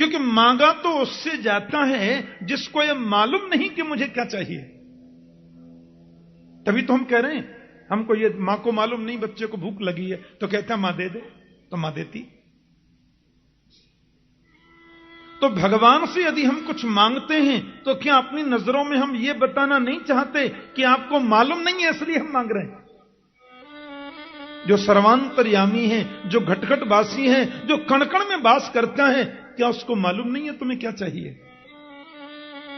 क्योंकि मांगा तो उससे जाता है जिसको यह मालूम नहीं कि मुझे क्या चाहिए। तभी तो हम कह रहे हैं, हमको ये मां को मालूम नहीं बच्चे को भूख लगी है, तो कहता मां दे दे, तो मां देती। तो भगवान से यदि हम कुछ मांगते हैं तो क्या अपनी नजरों में हम ये बताना नहीं चाहते कि आपको मालूम नहीं है इसलिए हम मांग रहे हैं? जो सर्वांतर्यामी है, जो घटघट वासी है, जो कण-कण में वास करता है, क्या उसको मालूम नहीं है तुम्हें क्या चाहिए?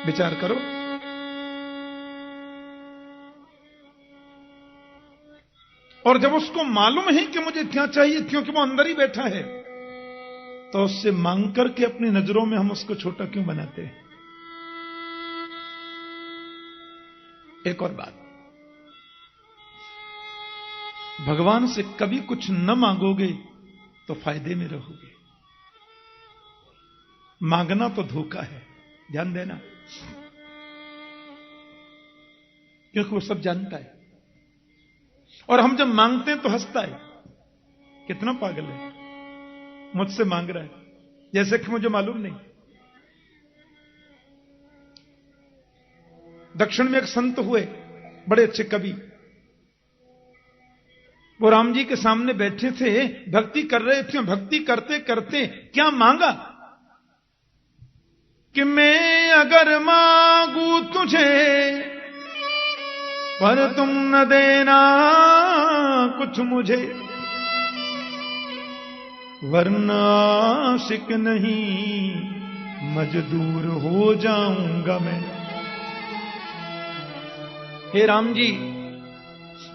विचार करो। और जब उसको मालूम है कि मुझे क्या चाहिए, क्योंकि वो अंदर ही बैठा है, तो उससे मांग करके अपनी नजरों में हम उसको छोटा क्यों बनाते हैं? एक और बात, भगवान से कभी कुछ न मांगोगे तो फायदे में रहोगे। मांगना तो धोखा है, ध्यान देना, क्योंकि वो सब जानता है। और हम जब मांगते हैं तो हंसता है, कितना पागल है, मुझसे मांग रहा है जैसे कि मुझे मालूम नहीं। दक्षिण में एक संत हुए, बड़े अच्छे कवि, वो राम जी के सामने बैठे थे, भक्ति कर रहे थे। भक्ति करते करते क्या मांगा कि मैं अगर मांगू तुझे पर तुम न देना कुछ मुझे, वरना आशिक नहीं मजदूर हो जाऊंगा मैं। हे राम जी,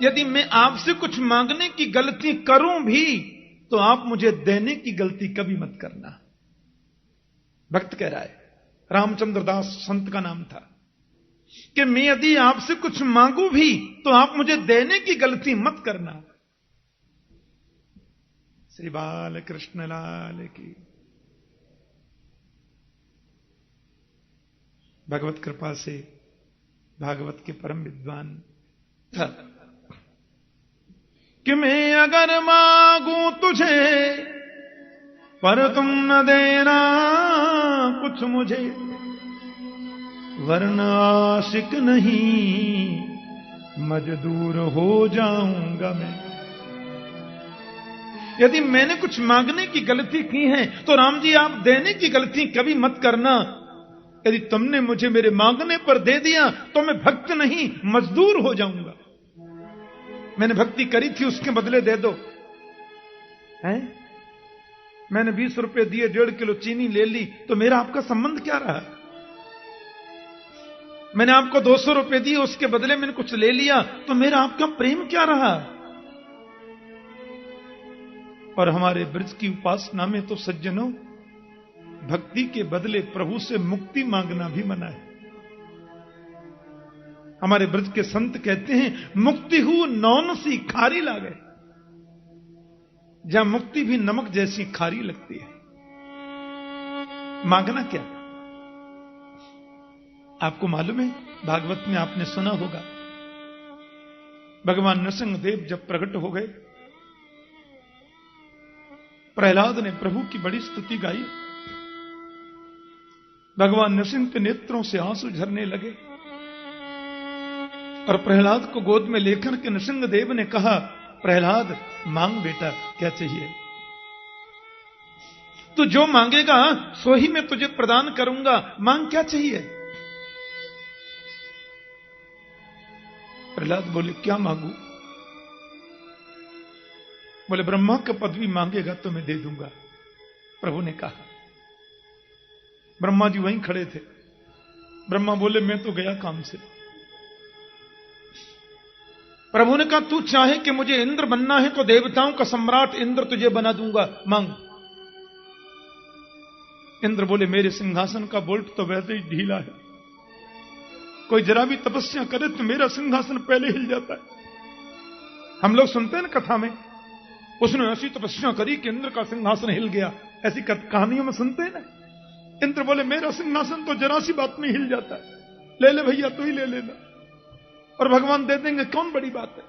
यदि मैं आपसे कुछ मांगने की गलती करूं भी तो आप मुझे देने की गलती कभी मत करना। भक्त कह रहा है, रामचंद्र दास संत का नाम था, कि मैं यदि आपसे कुछ मांगू भी तो आप मुझे देने की गलती मत करना। श्री बाल कृष्ण लाल की। भगवत कृपा से भागवत के परम विद्वान था कि मैं अगर मांगू तुझे पर तुम न देना कुछ मुझे, वरना आशिक नहीं मजदूर हो जाऊंगा मैं। यदि मैंने कुछ मांगने की गलती की है तो राम जी आप देने की गलती कभी मत करना। यदि तुमने मुझे मेरे मांगने पर दे दिया तो मैं भक्त नहीं मजदूर हो जाऊंगा। मैंने भक्ति करी थी, उसके बदले दे दो। हैं? मैंने 20 रुपए दिए, 1.5 किलो चीनी ले ली, तो मेरा आपका संबंध क्या रहा? मैंने आपको 200 रुपए दिए, उसके बदले मैंने कुछ ले लिया, तो मेरा आपका प्रेम क्या रहा? और हमारे ब्रज की उपासना में तो सज्जनों, भक्ति के बदले प्रभु से मुक्ति मांगना भी मना है। हमारे ब्रज के संत कहते हैं, मुक्ति हु नौन सी खारी लागे। जहां मुक्ति भी नमक जैसी खारी लगती है। मांगना क्या? आपको मालूम है, भागवत में आपने सुना होगा, भगवान नृसिंहदेव जब प्रकट हो गए, प्रहलाद ने प्रभु की बड़ी स्तुति गाई। भगवान नृसिंह के नेत्रों से आंसू झरने लगे और प्रहलाद को गोद में लेकर के नृसिंहदेव ने कहा, प्रहलाद मांग बेटा, क्या चाहिए? तू जो मांगेगा सो ही मैं तुझे प्रदान करूंगा। मांग क्या चाहिए? प्रहलाद बोले, क्या मांगू? बोले, ब्रह्मा का पदवी मांगेगा तो मैं दे दूंगा। प्रभु ने कहा। ब्रह्मा जी वहीं खड़े थे। ब्रह्मा बोले, मैं तो गया काम से। प्रभु ने कहा, तू चाहे कि मुझे इंद्र बनना है तो देवताओं का सम्राट इंद्र तुझे बना दूंगा, मांग। इंद्र बोले, मेरे सिंहासन का बोल्ट तो वैसे ही ढीला है, कोई जरा भी तपस्या करे तो मेरा सिंहासन पहले हिल जाता है। हम लोग सुनते हैं ना कथा में, उसने ऐसी तपस्या करी कि इंद्र का सिंहासन हिल गया, ऐसी कहानियों में सुनते हैं ना। इंद्र बोले, मेरा सिंहासन तो जरा सी बात में हिल जाता है, ले ले भैया, तू ही ले लेना, और भगवान दे देंगे, कौन बड़ी बात है।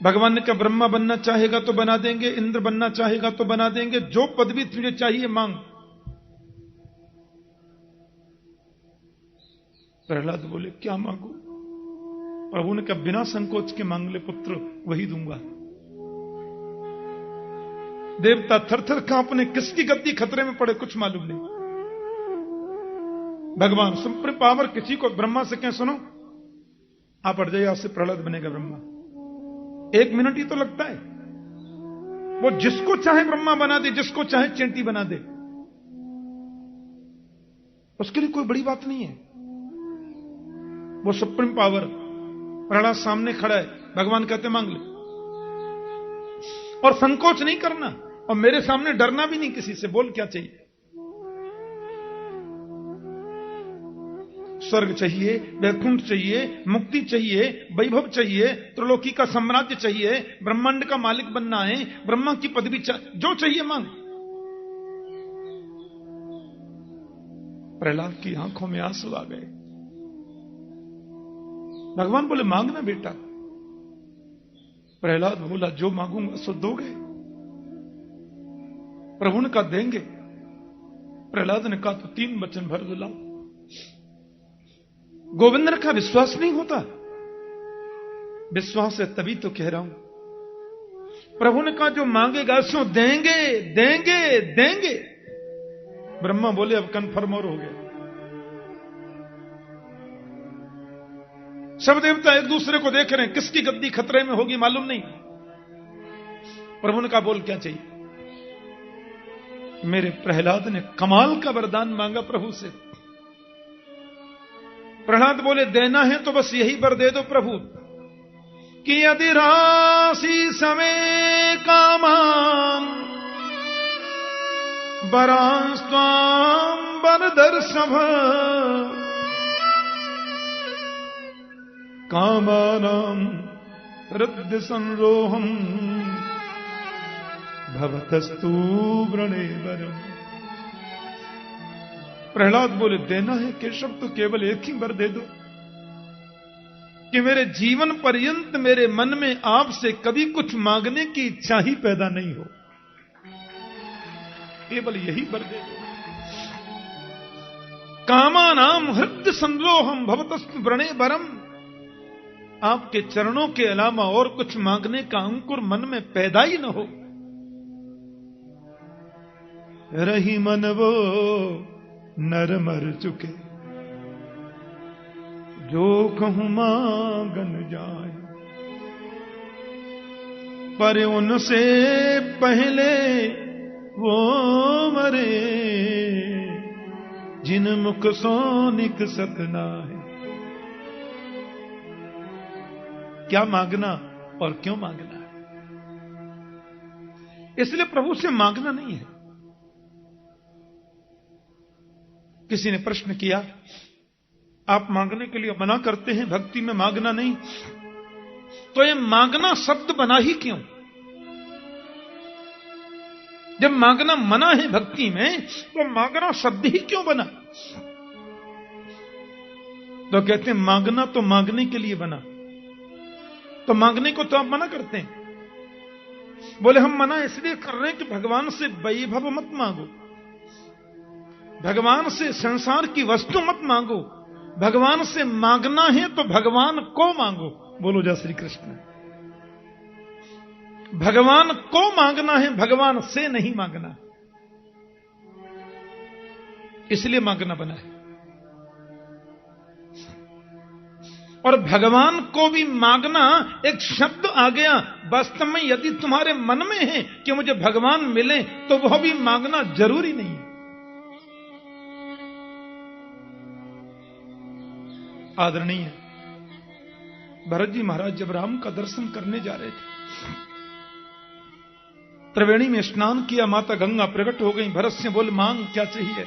भगवान ने कहा, ब्रह्मा बनना चाहेगा तो बना देंगे, इंद्र बनना चाहेगा तो बना देंगे, जो पदवी तुझे चाहिए मांग। प्रहलाद बोले क्या मांगू? प्रभु ने कहा बिना संकोच के मांग ले पुत्र, वही दूंगा। देवता थर-थर कांपने, किसकी गद्दी खतरे में पड़े कुछ मालूम नहीं। भगवान सुप्रीम पावर किसी को ब्रह्मा से कहें सुनो आप हट जाइए, आपसे प्रहलाद बनेगा ब्रह्मा। 1 मिनट ही तो लगता है। वो जिसको चाहे ब्रह्मा बना दे, जिसको चाहे चेंटी बना दे, उसके लिए कोई बड़ी बात नहीं है। वो सुप्रीम पावर, प्रहलाद सामने खड़ा है, भगवान कहते मांग ले, और संकोच नहीं करना, और मेरे सामने डरना भी नहीं किसी से। बोल क्या चाहिए? स्वर्ग चाहिए, वैकुंठ चाहिए, मुक्ति चाहिए, वैभव चाहिए, त्रिलोकी का साम्राज्य चाहिए, ब्रह्मांड का मालिक बनना है, ब्रह्मा की पदवी जो चाहिए मांग। प्रहलाद की आंखों में आंसू आ गए। भगवान बोले मांगना बेटा। प्रहलाद बोला जो मांगूंगा सो दोगे? प्रभु ने कहा देंगे। प्रहलाद ने कहा तो 3 वचन भर दिलाओ। गोविंद ने कहा विश्वास नहीं होता? विश्वास है तभी तो कह रहा हूं। प्रभु ने कहा जो मांगेगा सो देंगे देंगे देंगे। ब्रह्मा बोले अब कन्फर्म और हो गया। सब देवता एक दूसरे को देख रहे हैं, किसकी गद्दी खतरे में होगी मालूम नहीं। प्रभु ने कहा बोल क्या चाहिए? मेरे प्रहलाद ने कमाल का वरदान मांगा प्रभु से। प्रहलाद बोले देना है तो बस यही वर दे दो प्रभु कि यदि राशि समय कामां वरांस्त्वां वरदर्शभ कामानां हृदय संरोहम भवतस्तु व्रणे वरम। प्रहलाद बोले देना है केशव तो केवल एक ही वर दे दो कि मेरे जीवन पर्यंत मेरे मन में आपसे कभी कुछ मांगने की इच्छा ही पैदा नहीं हो। केवल यही वर दे दो। कामानाम हृदय संरोहम भवतस्तु व्रणे वरम। आपके चरणों के अलावा और कुछ मांगने का अंकुर मन में पैदा ही न हो। रही मन वो नर मर चुके जो कहूं मांगन जाए, पर उनसे पहले वो मरे जिन मुख सो निकसत नाहि। क्या मांगना और क्यों मांगना है? इसलिए प्रभु से मांगना नहीं है। किसी ने प्रश्न किया आप मांगने के लिए मना करते हैं, भक्ति में मांगना नहीं, तो ये मांगना शब्द बना ही क्यों? जब मांगना मना है भक्ति में तो मांगना शब्द ही क्यों बना? तो कहते हैं मांगना तो मांगने के लिए बना, तो मांगने को तो आप मना करते हैं। बोले हम मना इसलिए कर रहे हैं कि भगवान से वैभव मत मांगो, भगवान से संसार की वस्तु मत मांगो, भगवान से मांगना है तो भगवान को मांगो। बोलो जय श्री कृष्ण। भगवान को मांगना है, भगवान से नहीं मांगना, इसलिए मांगना बना है। और भगवान को भी मांगना एक शब्द आ गया। वास्तव में यदि तुम्हारे मन में है कि मुझे भगवान मिले तो वह भी मांगना जरूरी नहीं है। आदरणीय भरत जी महाराज जब राम का दर्शन करने जा रहे थे, त्रिवेणी में स्नान किया, माता गंगा प्रकट हो गई। भरत से बोल मांग क्या चाहिए?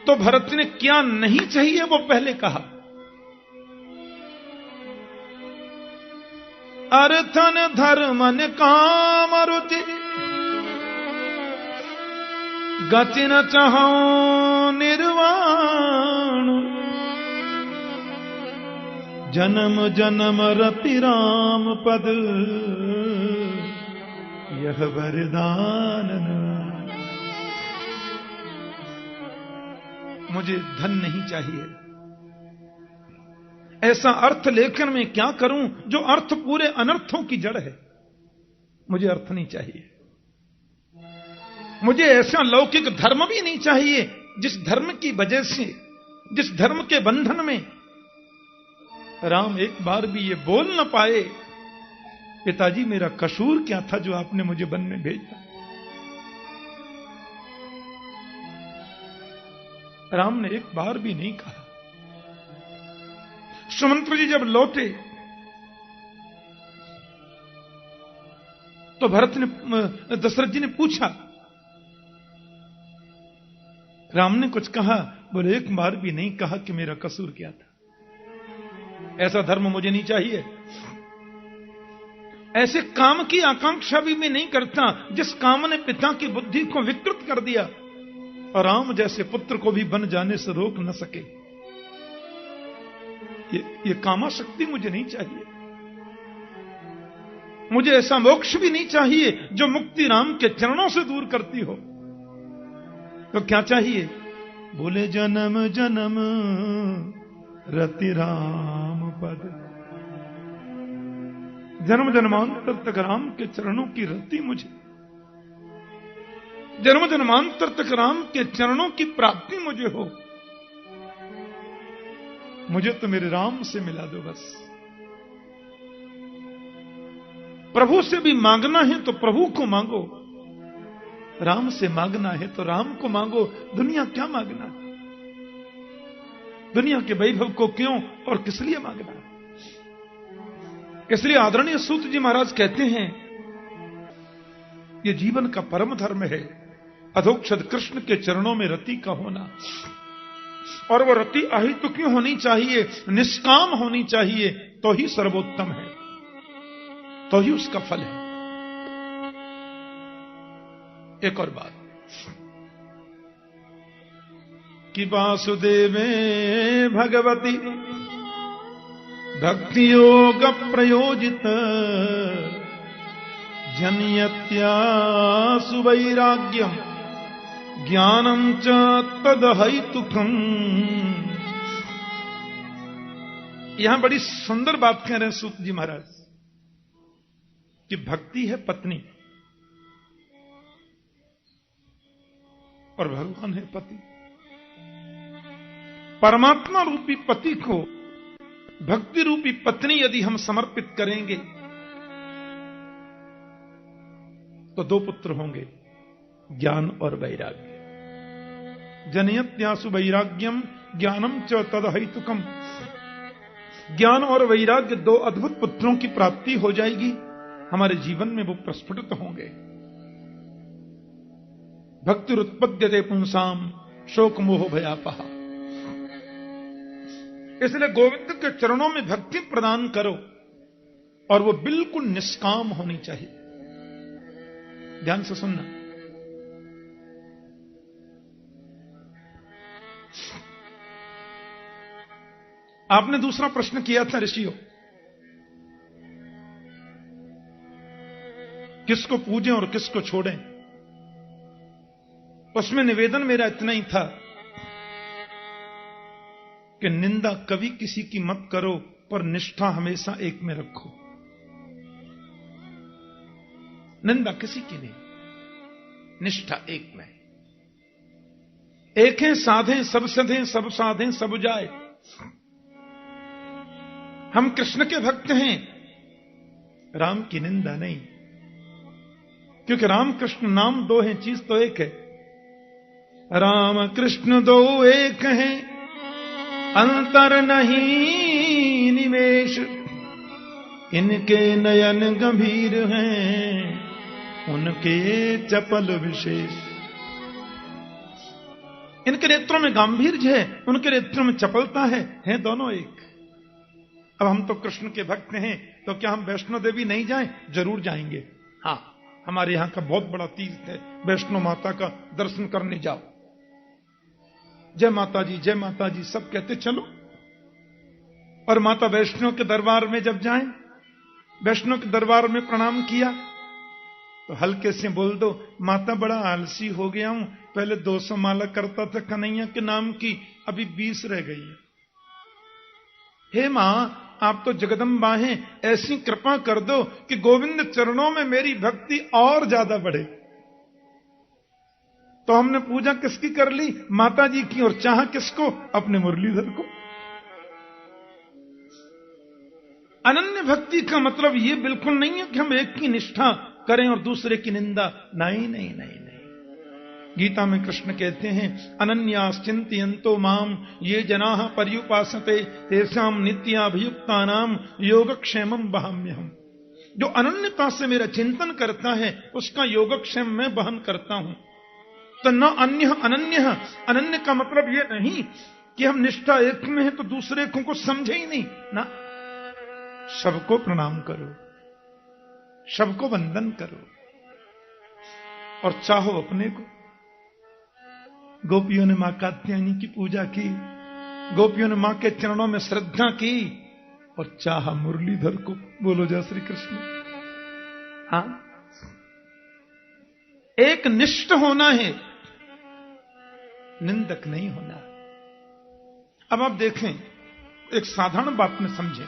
तो भरत ने क्या नहीं चाहिए वो पहले कहा। अर्थन धर्मन काम रुचि गति न चाहो निर्वाण जन्म जन्म रति राम पद यह वरदान। मुझे धन नहीं चाहिए। ऐसा अर्थ लेकर मैं क्या करूं जो अर्थ पूरे अनर्थों की जड़ है। मुझे अर्थ नहीं चाहिए। मुझे ऐसा लौकिक धर्म भी नहीं चाहिए जिस धर्म की वजह से, जिस धर्म के बंधन में राम एक बार भी ये बोल न पाए, पिताजी मेरा कसूर क्या था जो आपने मुझे वन में भेजा। राम ने एक बार भी नहीं कहा। सुमंत्र जी जब लौटे तो भरत ने, दशरथ जी ने पूछा, राम ने कुछ कहा? बोले एक बार भी नहीं कहा कि मेरा कसूर क्या था। ऐसा धर्म मुझे नहीं चाहिए। ऐसे काम की आकांक्षा भी मैं नहीं करता जिस काम ने पिता की बुद्धि को विकृत कर दिया और राम जैसे पुत्र को भी बन जाने से रोक न सके। ये कामाशक्ति मुझे नहीं चाहिए। मुझे ऐसा मोक्ष भी नहीं चाहिए जो मुक्ति राम के चरणों से दूर करती हो। तो क्या चाहिए? बोले जन्म जन्म रति राम पद। जन्म जन्मांतर तक राम के चरणों की रति मुझे, जन्म जन्मांतर तक राम के चरणों की प्राप्ति मुझे हो। मुझे तो मेरे राम से मिला दो बस। प्रभु से भी मांगना है तो प्रभु को मांगो, राम से मांगना है तो राम को मांगो। दुनिया क्या मांगना? दुनिया के वैभव को क्यों और किस लिए मांगना? इसलिए आदरणीय सूत जी महाराज कहते हैं, यह जीवन का परम धर्म है अधोक्षज कृष्ण के चरणों में रति का होना। और वो रति अहित क्यों होनी चाहिए? निष्काम होनी चाहिए, तो ही सर्वोत्तम है, तो ही उसका फल है। एक और बात कि वासुदेवे भगवती भक्ति योग प्रयोजित जनयत्या सुवैराग्यम ज्ञानम च तदहैतुकम। यहां बड़ी सुंदर बात कह रहे हैं सूत जी महाराज कि भक्ति है पत्नी और भगवान है पति। परमात्मा रूपी पति को भक्ति रूपी पत्नी यदि हम समर्पित करेंगे तो दो पुत्र होंगे, ज्ञान और वैराग्य। जनयत्यासु वैराग्यम ज्ञानम च तदहैतुकम। ज्ञान और वैराग्य दो अद्भुत पुत्रों की प्राप्ति हो जाएगी, हमारे जीवन में वो प्रस्फुटित होंगे। भक्तिरुत्पद्यते पुंसाम शोक मोह भयापहा। इसलिए गोविंद के चरणों में भक्ति प्रदान करो और वो बिल्कुल निष्काम होनी चाहिए। ध्यान से सुनना। आपने दूसरा प्रश्न किया था ऋषियों, किसको पूजें और किसको छोड़ें। उसमें निवेदन मेरा इतना ही था कि निंदा कभी किसी की मत करो, पर निष्ठा हमेशा एक में रखो। निंदा किसी की नहीं, निष्ठा एक में। एक है साधे सब सधे, सब साधे सब जाए। हम कृष्ण के भक्त हैं, राम की निंदा नहीं, क्योंकि राम कृष्ण नाम दो हैं, चीज तो एक है। राम कृष्ण दो एक हैं, अंतर नहीं निवेश। इनके नयन गंभीर हैं, उनके चपल विशेष। इनके नेत्रों में गांभीर्य है, उनके नेत्रों में चपलता है दोनों एक। अब हम तो कृष्ण के भक्त हैं, तो क्या हम वैष्णो देवी नहीं जाएं? जरूर जाएंगे। हाँ, हमारे यहां का बहुत बड़ा तीर्थ है, वैष्णो माता का दर्शन करने जाओ। जय माता जी, जय माता जी सब कहते चलो। और माता वैष्णो के दरबार में जब जाएं, वैष्णो के दरबार में प्रणाम किया, तो हल्के से बोल दो, माता बड़ा आलसी हो गया हूं, पहले 200 माला करता था कन्हैया के नाम की, अभी 20 रह गई है। हे मां, आप तो जगदम्बा हैं, ऐसी कृपा कर दो कि गोविंद चरणों में मेरी भक्ति और ज्यादा बढ़े। तो हमने पूजा किसकी कर ली? माता जी की। और चाह किसको? अपने मुरलीधर को। अनन्य भक्ति का मतलब यह बिल्कुल नहीं है कि हम एक की निष्ठा करें और दूसरे की निंदा। नहीं नहीं नहीं नहीं। गीता में कृष्ण कहते हैं, अनन्याश्चिन्तयन्तो माम ये जनाः पर्युपासते तेषां नित्याभियुक्तानां योगक्षेमं वहाम्यहम्। जो अनन्यता से मेरा चिंतन करता है उसका योगक्षेम मैं वहन करता हूं। तो न अन्य अनन्य। अनन्य का मतलब यह नहीं कि हम निष्ठा एक में है तो दूसरे को कुछ समझे ही नहीं ना। सबको प्रणाम करो, सबको वंदन करो और चाहो अपने को। गोपियों ने मां कात्यायनी की पूजा की, गोपियों ने मां के चरणों में श्रद्धा की और चाहा मुरलीधर को। बोलो जय श्री कृष्ण। हाँ, एक निष्ठ होना है, निंदक नहीं होना। अब आप देखें, एक साधारण बात में समझें।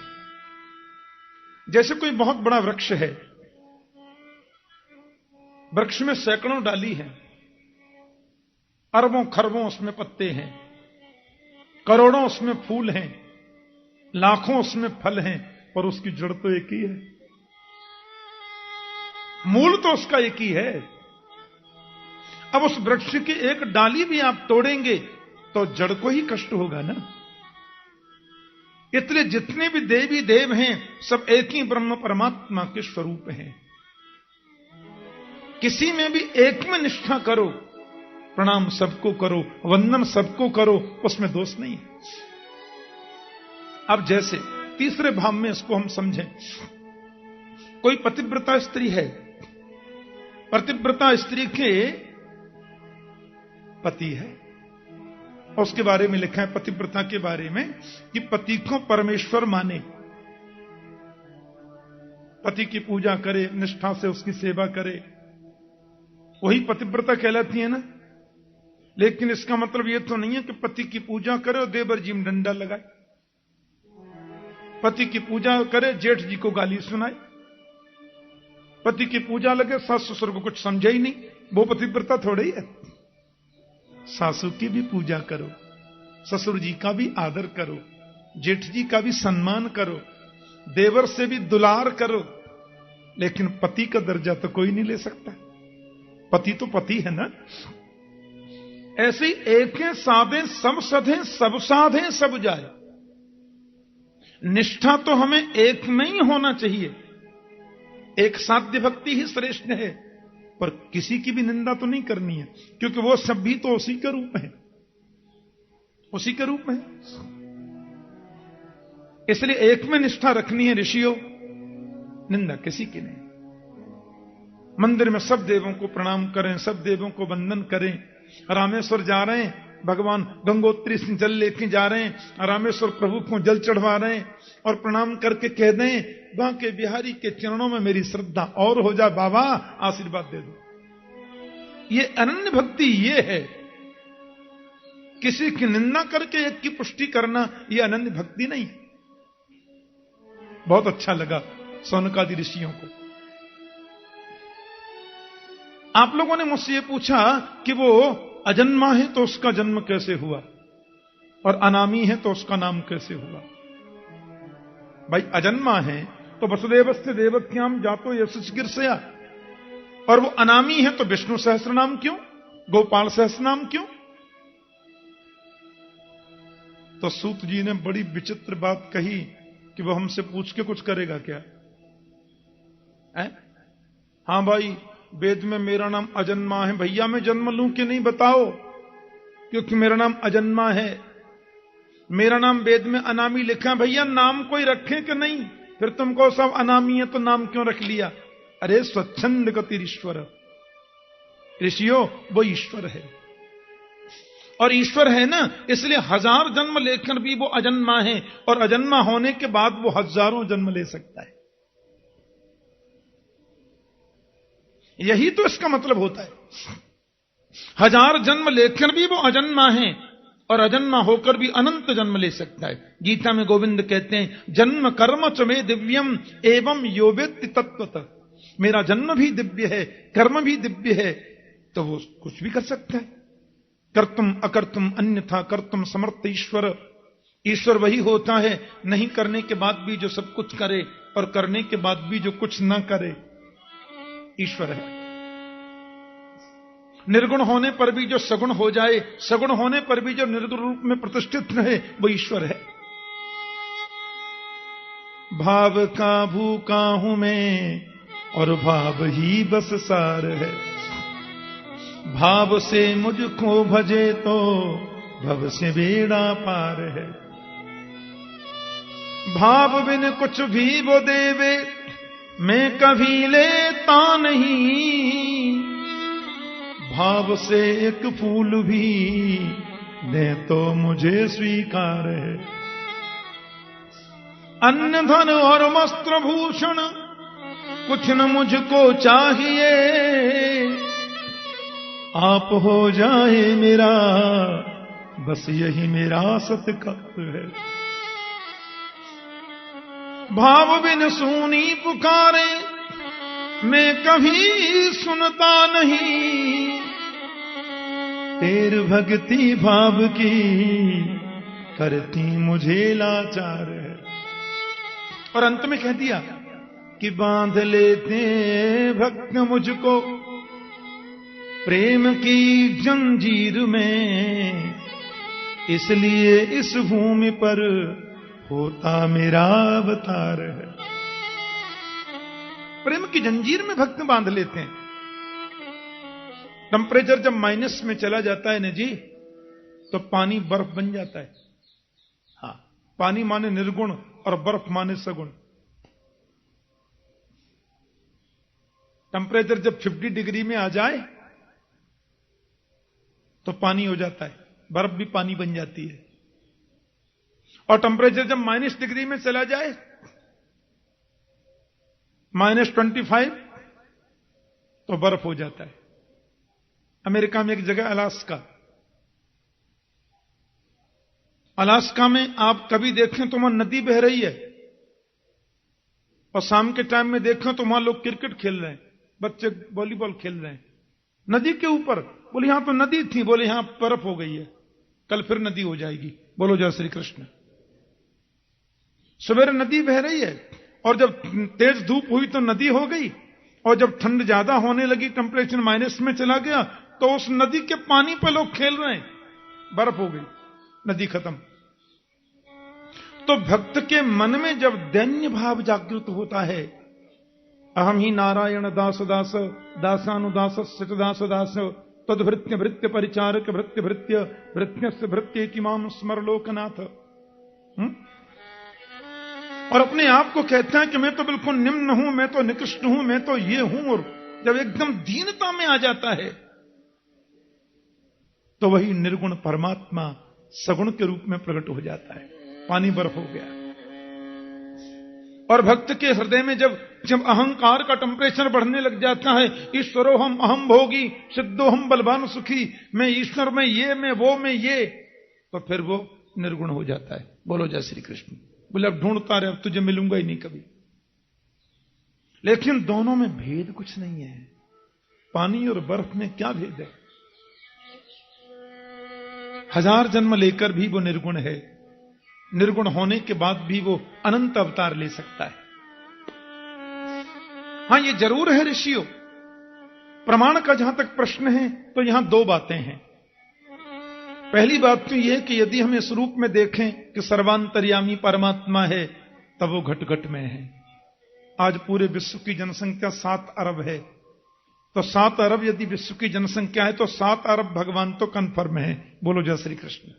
जैसे कोई बहुत बड़ा वृक्ष है, वृक्ष में सैकड़ों डाली हैं, अरबों खरबों उसमें पत्ते हैं, करोड़ों उसमें फूल हैं, लाखों उसमें फल हैं, पर उसकी जड़ तो एक ही है। मूल तो उसका एक ही है। अब उस वृक्ष की एक डाली भी आप तोड़ेंगे तो जड़ को ही कष्ट होगा ना। इसलिए जितने भी देवी देव हैं सब एक ही ब्रह्म परमात्मा के स्वरूप हैं। किसी में भी एक में निष्ठा करो, प्रणाम सबको करो, वंदन सबको करो, उसमें दोष नहीं है। अब जैसे तीसरे भाव में इसको हम समझें। कोई पतिव्रता स्त्री है, पतिव्रता स्त्री के पति है, और उसके बारे में लिखा है पतिव्रता के बारे में कि पति को परमेश्वर माने, पति की पूजा करे, निष्ठा से उसकी सेवा करे, वही पतिव्रता कहलाती है ना। लेकिन इसका मतलब यह तो नहीं है कि पति की पूजा करे और देवर जी में डंडा लगाए, पति की पूजा करे जेठ जी को गाली सुनाए, पति की पूजा लगे सास ससुर को कुछ समझे ही नहीं, वो पतिव्रता थोड़ी है। सासू की भी पूजा करो, ससुर जी का भी आदर करो, जेठ जी का भी सम्मान करो, देवर से भी दुलार करो, लेकिन पति का दर्जा तो कोई नहीं ले सकता। पति तो पति है ना। ऐसे ही एक साधे सब सधे, सब साधे सब जाए। निष्ठा तो हमें एक में ही होना चाहिए, एक साध्य भक्ति ही श्रेष्ठ है, पर किसी की भी निंदा तो नहीं करनी है, क्योंकि वो सब भी तो उसी के रूप में है, उसी के रूप में। इसलिए एक में निष्ठा रखनी है ऋषियों, निंदा किसी की नहीं। मंदिर में सब देवों को प्रणाम करें, सब देवों को वंदन करें। रामेश्वर जा रहे हैं, भगवान गंगोत्री से जल लेके जा रहे हैं, रामेश्वर प्रभु को जल चढ़वा रहे हैं और प्रणाम करके कह दें, बांके बिहारी के चरणों में मेरी श्रद्धा और हो जा बाबा, आशीर्वाद दे दो। ये अनन्य भक्ति ये है। किसी की निंदा करके एक की पुष्टि करना, ये अनन्य भक्ति नहीं। बहुत अच्छा लगा सौनकादि ऋषियों को। आप लोगों ने मुझसे ये पूछा कि वो अजन्मा है तो उसका जन्म कैसे हुआ, और अनामी है तो उसका नाम कैसे हुआ। भाई अजन्मा है तो वसुदेवस्य देवक्याम जातो यशस्गिरसया, और वो अनामी है तो विष्णु सहस्त्र नाम क्यों, गोपाल सहस्त्र नाम क्यों। तो सूत जी ने बड़ी विचित्र बात कही कि वो हमसे पूछ के कुछ करेगा क्या है? हां भाई, वेद में मेरा नाम अजन्मा है, भैया मैं जन्म लूं कि नहीं बताओ, क्योंकि मेरा नाम अजन्मा है। मेरा नाम वेद में अनामी लिखा है, भैया नाम कोई रखे कि नहीं, फिर तुमको सब अनामी है तो नाम क्यों रख लिया। अरे स्वच्छंद गति ईश्वर, ऋषियों वो ईश्वर है, और ईश्वर है ना, इसलिए 1000 जन्म लेकर भी वो अजन्मा है, और अजन्मा होने के बाद वो हजारों जन्म ले सकता है। यही तो इसका मतलब होता है। 1000 जन्म लेकर भी वो अजन्मा है और अजन्मा होकर भी अनंत जन्म ले सकता है। गीता में गोविंद कहते हैं, जन्म कर्म च मे दिव्यम एवं यो वेत्ति तत्त्वतः। मेरा जन्म भी दिव्य है, कर्म भी दिव्य है, तो वो कुछ भी कर सकता है। कर्तुम अकर्तुम अन्यथा कर्तुम समर्थ ईश्वर। ईश्वर वही होता है नहीं करने के बाद भी जो सब कुछ करे और करने के बाद भी जो कुछ ना करे, ईश्वर है। निर्गुण होने पर भी जो सगुण हो जाए, सगुण होने पर भी जो निर्गुण रूप में प्रतिष्ठित रहे, वो ईश्वर है। भाव का भूखा हूं मैं और भाव ही बस सार है। भाव से मुझको भजे तो भव से बेड़ा पार है। भाव बिन कुछ भी वो देवे मैं कभी लेता नहीं। भाव से एक फूल भी दे तो मुझे स्वीकार है। अन्न धन और वस्त्र भूषण कुछ न मुझको चाहिए। आप हो जाए मेरा बस यही मेरा सत्कर्म है। भाव बिन सूनी पुकारे मैं कभी सुनता नहीं। तेर भक्ति भाव की करती मुझे लाचार है। और अंत में कह दिया कि बांध लेते भक्त मुझको प्रेम की जंजीर में। इसलिए इस भूमि पर होता मेरा अवतार है। प्रेम की जंजीर में भक्त बांध लेते हैं। टेम्परेचर जब माइनस में चला जाता है ना जी, तो पानी बर्फ बन जाता है। हाँ, पानी माने निर्गुण और बर्फ माने सगुण। टेम्परेचर जब 50 डिग्री में आ जाए तो पानी हो जाता है, बर्फ भी पानी बन जाती है। और टेम्परेचर जब -, डिग्री में चला जाए, -25, तो बर्फ हो जाता है। अमेरिका में एक जगह अलास्का में आप कभी देखें तो वहां नदी बह रही है और शाम के टाइम में देखें तो वहां लोग क्रिकेट खेल रहे हैं, बच्चे वॉलीबॉल खेल रहे हैं नदी के ऊपर। बोले यहां तो नदी थी, बोले यहां बर्फ हो गई है, कल फिर नदी हो जाएगी। बोलो जय श्री कृष्ण। सवेरे नदी बह रही है और जब तेज धूप हुई तो नदी हो गई, और जब ठंड ज्यादा होने लगी, टेम्परेचर माइनस में चला गया, तो उस नदी के पानी पे लोग खेल रहे हैं, बर्फ हो गई, नदी खत्म। तो भक्त के मन में जब दैन्य भाव जागृत होता है, अहम ही नारायण दास दास दासानुदास दास दास तद्भृत्य भृत्य परिचारक भृत्य भृत्य भृत्य भृत्य किमाम स्मर लोकनाथ। और अपने आप को कहता है कि मैं तो बिल्कुल निम्न हूं, मैं तो निकृष्ट हूं, मैं तो ये हूं। और जब एकदम दीनता में आ जाता है तो वही निर्गुण परमात्मा सगुण के रूप में प्रकट हो जाता है। पानी बर्फ हो गया। और भक्त के हृदय में जब अहंकार का टेम्परेचर बढ़ने लग जाता है, ईश्वरो हम अहम भोगी सिद्धो हम बलवान सुखी, मैं ईश्वर में ये, मैं वो, मैं ये, तो फिर वो निर्गुण हो जाता है। बोलो जय श्री कृष्ण। बोले अब ढूंढता रहे, अब तुझे मिलूंगा ही नहीं कभी। लेकिन दोनों में भेद कुछ नहीं है। पानी और बर्फ में क्या भेद है? 1000 जन्म लेकर भी वो निर्गुण है, निर्गुण होने के बाद भी वो अनंत अवतार ले सकता है। हां, ये जरूर है ऋषियों, प्रमाण का जहां तक प्रश्न है तो यहां 2 बातें हैं। पहली बात तो यह कि यदि हम इस रूप में देखें कि सर्वांतर्यामी परमात्मा है, तब वो घट घट में है। आज पूरे विश्व की जनसंख्या 7 अरब है, तो 7 अरब यदि विश्व की जनसंख्या है तो 7 अरब भगवान तो कन्फर्म है। बोलो जय श्री कृष्ण।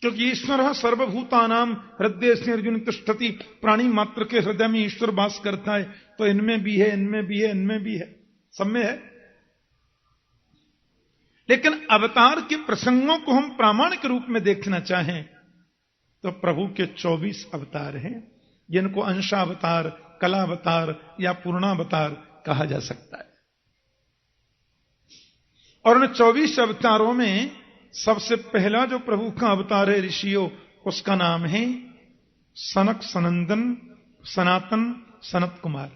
क्योंकि ईश्वर सर्वभूतानाम हृदय से अर्जुन तिष्ठति, प्राणी मात्र के हृदय में ईश्वर वास करता है। तो इनमें भी है, इनमें भी है, इनमें भी है, सब में है। लेकिन अवतार के प्रसंगों को हम प्रामाणिक रूप में देखना चाहें तो प्रभु के 24 अवतार हैं, जिनको अंशावतार, कलावतार या पूर्णावतार कहा जा सकता है। और उन 24 अवतारों में सबसे पहला जो प्रभु का अवतार है ऋषियों, उसका नाम है सनक सनंदन सनातन सनत कुमार।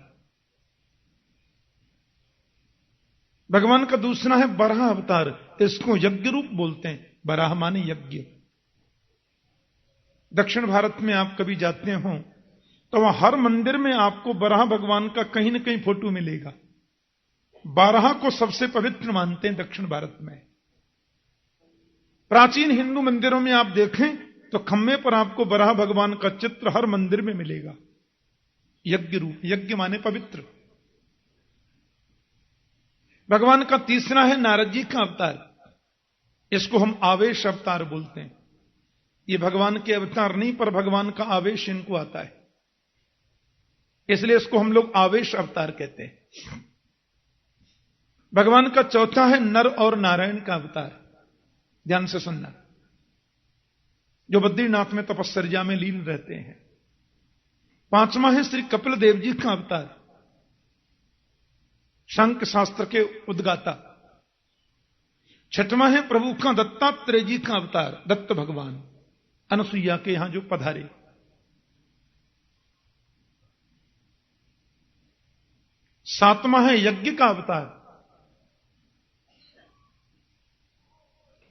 भगवान का दूसरा है बराह अवतार, इसको यज्ञ रूप बोलते हैं। बराह माने यज्ञ। दक्षिण भारत में आप कभी जाते हो तो वहां हर मंदिर में आपको बराह भगवान का कहीं न कहीं फोटो मिलेगा। बारह को सबसे पवित्र मानते हैं दक्षिण भारत में। प्राचीन हिंदू मंदिरों में आप देखें तो खम्भे पर आपको बराह भगवान का चित्र हर मंदिर में मिलेगा, यज्ञ रूप। यज्ञ माने पवित्र। भगवान का तीसरा है नारद जी का अवतार, इसको हम आवेश अवतार बोलते हैं। ये भगवान के अवतार नहीं, पर भगवान का आवेश इनको आता है, इसलिए इसको हम लोग आवेश अवतार कहते हैं। भगवान का चौथा है नर और नारायण का अवतार। ध्यान से सुनना, जो बद्रीनाथ में तपस्या में लीन रहते हैं। पांचवा है श्री कपिल देव जी का अवतार, शंख शास्त्र के उद्गाता। छठवां है प्रभु का दत्तात्रेय जी का अवतार, दत्त भगवान अनुसुईया के यहां जो पधारे। सातवां है यज्ञ का अवतार,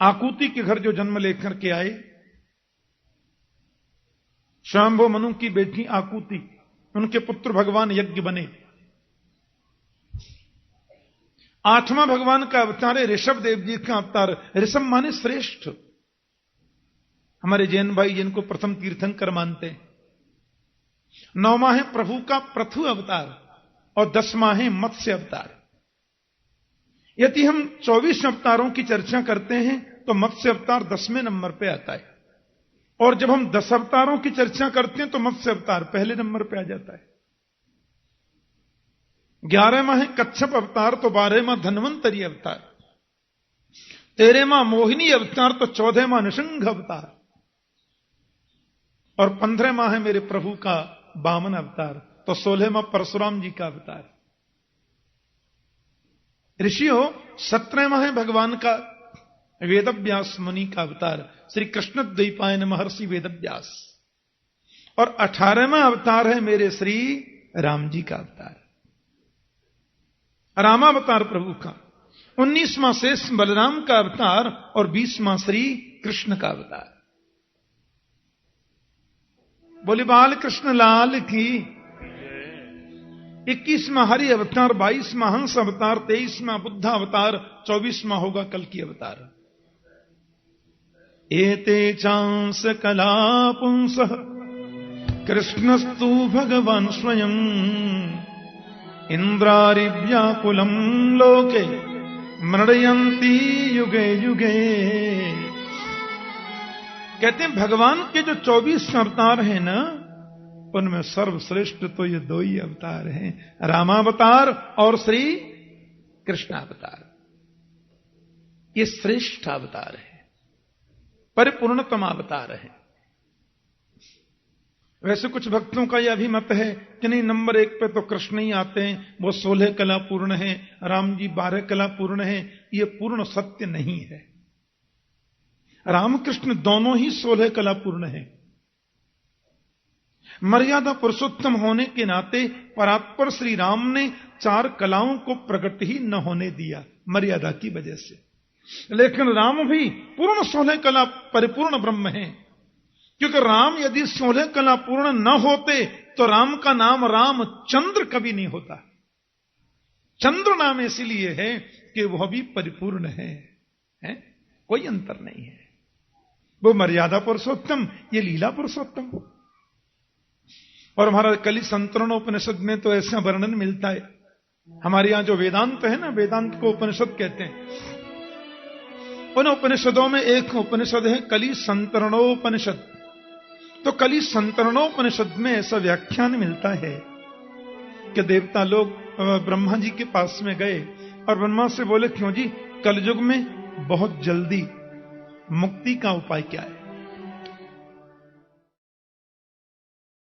आकुति के घर जो जन्म लेकर के आए, स्वयंभू मनु की बेटी आकुति, उनके पुत्र भगवान यज्ञ बने। आठवां भगवान का अवतार है ऋषभ देव जी का अवतार। ऋषभ माने श्रेष्ठ, हमारे जैन भाई जिनको प्रथम तीर्थंकर मानते हैं। नौवां है प्रभु का पृथु अवतार और 10वां है मत्स्य अवतार। यदि हम 24 अवतारों की चर्चा करते हैं तो मत्स्य अवतार 10वें नंबर पे आता है, और जब हम 10 अवतारों की चर्चा करते हैं तो मत्स्य अवतार पहले नंबर पे आ जाता है। 11वां है कच्छप अवतार तो 12वां धन्वंतरी अवतार, 13वां मोहिनी अवतार तो 14वां नृसिंह अवतार, और 15वां है मेरे प्रभु का वामन अवतार तो 16वां परशुराम जी का अवतार। ऋषियों 17वां है भगवान का वेदव्यास मुनि का अवतार, श्री कृष्ण द्वैपायन महर्षि वेदव्यास, और 18वां अवतार है मेरे श्री राम जी का अवतार, रामावतार प्रभु का। 19वां शेष बलराम का अवतार और 20वां श्री कृष्ण का अवतार। बोले बाल कृष्ण लाल की। 21वां हरि अवतार, 22वां हंस अवतार, 23वां बुद्ध अवतार, 24वां होगा कल की अवतार। एते चांस कला पुंस कृष्णस्तु भगवान स्वयं इंद्रारि व्याकुलम लोके मृडयंती युगे युगे। कहते हैं भगवान के जो 24 अवतार हैं ना, उनमें सर्वश्रेष्ठ तो ये 2 ही अवतार हैं, रामावतार और श्री कृष्णावतार। ये श्रेष्ठ अवतार है, परिपूर्णतम अवतार है। वैसे कुछ भक्तों का यह अभिमत है कि नहीं, नंबर 1 पे तो कृष्ण ही आते हैं, वो 16 कला पूर्ण है, राम जी 12 कला पूर्ण है। ये पूर्ण सत्य नहीं है। रामकृष्ण दोनों ही 16 कला पूर्ण है। मर्यादा पुरुषोत्तम होने के नाते परात्पर श्री राम ने 4 कलाओं को प्रकट ही न होने दिया मर्यादा की वजह से। लेकिन राम भी पूर्ण 16 कला परिपूर्ण ब्रह्म है, क्योंकि राम यदि 16 कला पूर्ण न होते तो राम का नाम रामचंद्र कभी नहीं होता। चंद्र नाम इसलिए है कि वह भी परिपूर्ण है? कोई अंतर नहीं है। वो मर्यादा पुरुषोत्तम, ये लीला पुरुषोत्तम। और हमारा कलि संतरणोपनिषद में तो ऐसा वर्णन मिलता है। हमारे यहां जो वेदांत है ना, वेदांत को उपनिषद कहते हैं। उन उपनिषदों में एक उपनिषद है कलि संतरणोपनिषद। तो कलि संतरणोपनिषद में ऐसा व्याख्यान मिलता है कि देवता लोग ब्रह्मा जी के पास में गए और ब्रह्मा से बोले, क्यों जी, कलयुग में बहुत जल्दी मुक्ति का उपाय क्या है?